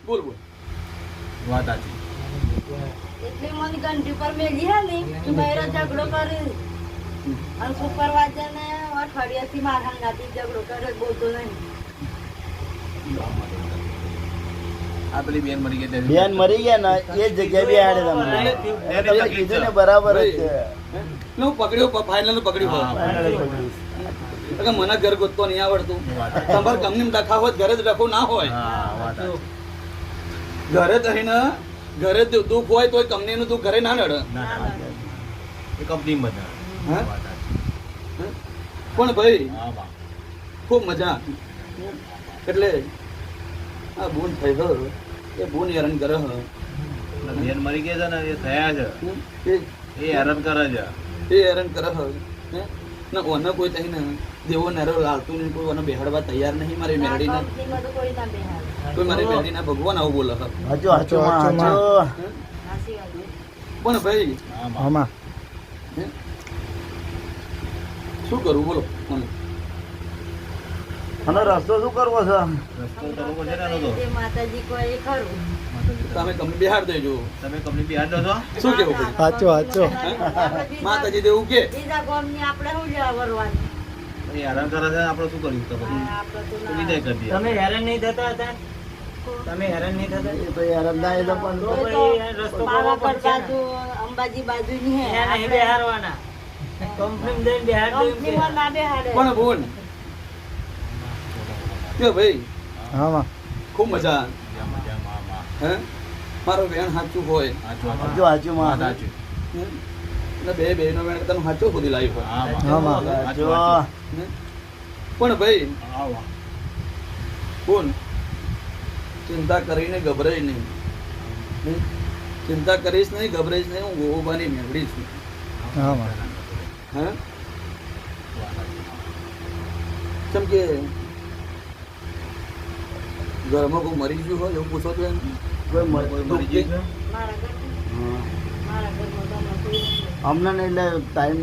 બોલ બોલ વાત સાચી. એટલે મને ઘંટી પર મેલી હે ને કે મારો ઝઘડો કરી અને સુપરવાઇઝર ને અઠવાડિયાથી મારા ગાતી ઝઘડો કરે બોલતો નહીં. આ પેલી બેન મરી ગઈ ત્યારે બેન મરી ગયા ને એ જગ્યાએ બી આડે તમે કીધું ને બરાબર જ છે. હું પકડ્યો ફાઇનલ પકડ્યું હોય મને ઘર ગોતતો નહીં આવડતું. તમારે કંપની ડખા હોય ઘરે જ ડખો ના હોય. હા વાત સાચી. ઘરે જ રહીને ઘરે જ દુઃખ હોય તો કંપનીનું દુઃખ ઘરે ના નડે. ના એ કંપની બધા હા? વાત સાચી. પણ ભાઈ હા બા. ખૂબ મજા. એટલે આ બૂન થઈ ગયો એ બૂન હેરાન કરે હ. બેન મરી ગયા છે ને એ થયા છે એ- એ હેરાન કરે છે. એ હેરાન કરે હ. હે? ને ઓને કોઈ તઈ ને દેવો નરો લાલતું નહીં, કોઈ ઓને બેહાડવા તૈયાર નહીં. મારી મેરડીને કંપનીમાં તો કોઈ ના બેહાડે. કોઈ મારી મેરડીના ભગવાન આવું બોલે હ. હાચું હાચું હાચું. હાચી વાત છે. પણ ભાઈ હા બા. હે? શું કરવું બોલો મને? અને રસ્તો શું કરવો છે? રસ્તો કરવો છે ને એનો તો. જે માતાજી કોઈ એ ખરું. તમે કંપની બેહાડ દેજો. તમે કંપની બી હાથ દો શું કેવું ભાઈ? હાચું હાચું. માતાજી દેવું કે બીજા ગામની આપણે શું લેવા વરવાની? એ હેરાન કરે છે આપણે શું કર્યું તો પછી આપણે તો ના. વિદાય કરી દઈએ. તમે હેરાન નહીં થતા હતા? તમે હેરાન નહીં થતા? એ તો યાર ના એ તો પણ તો તો પાવાગઢ બાજુ અંબાજી બાજુની હે. ત્યાં નહીં બેહારવાના. કંપનીમાં જઈને બેહાર દો એમ કે. કંપનીમાં ના બેહાડે. પણ બોલ કે ભાઈ હા ખૂબ મજા. મજા માં હે મારો બેન સાચું હોય હાચું હાચું હાચું વાત માં. સાચી. હે? એટલે બે બહેનો બેન તમે સાચું સુધી લાવી હોય. હા હા બા. માં. હાચું, હાચું. હાચું. હે? પણ ભાઈ હા બા. બોલ ચિંતા કરીને ગભરાઈ નહીં. હે? ચિંતા કરીશ નહીં, ગભરાઈશ નહીં. હું ગોબાની મેળવી છું. હા માં. હે કેમ કે ઘરમાં કોઈ મરી ગયું હોય એવું પૂછો તો એમ. કોઈ કોઈ મરી ગયું છે? મારા ઘરમાં મારા ઘરમાં તો અમે કોઈ નથી. અમને નહીં એટલે ટાઈમ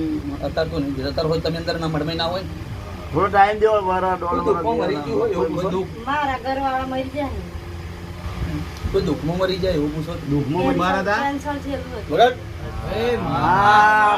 અત્યારે તો નહીં અત્યારે હોય તમે અંદર ના મળમાં ના હોય. થોડો ટાઈમ દેવો વારા કોઈ દોઢ દુઃખમાં મરી ગયું હોય એવું પૂછો. મારા ઘરવાળા મરી જાય ને. કોઈ દુઃખમાં મરી જાય એવું પૂછો. દુઃખમાં મારા દા? કેન્સર થયેલું હતું. બરાબર? એ માં. હા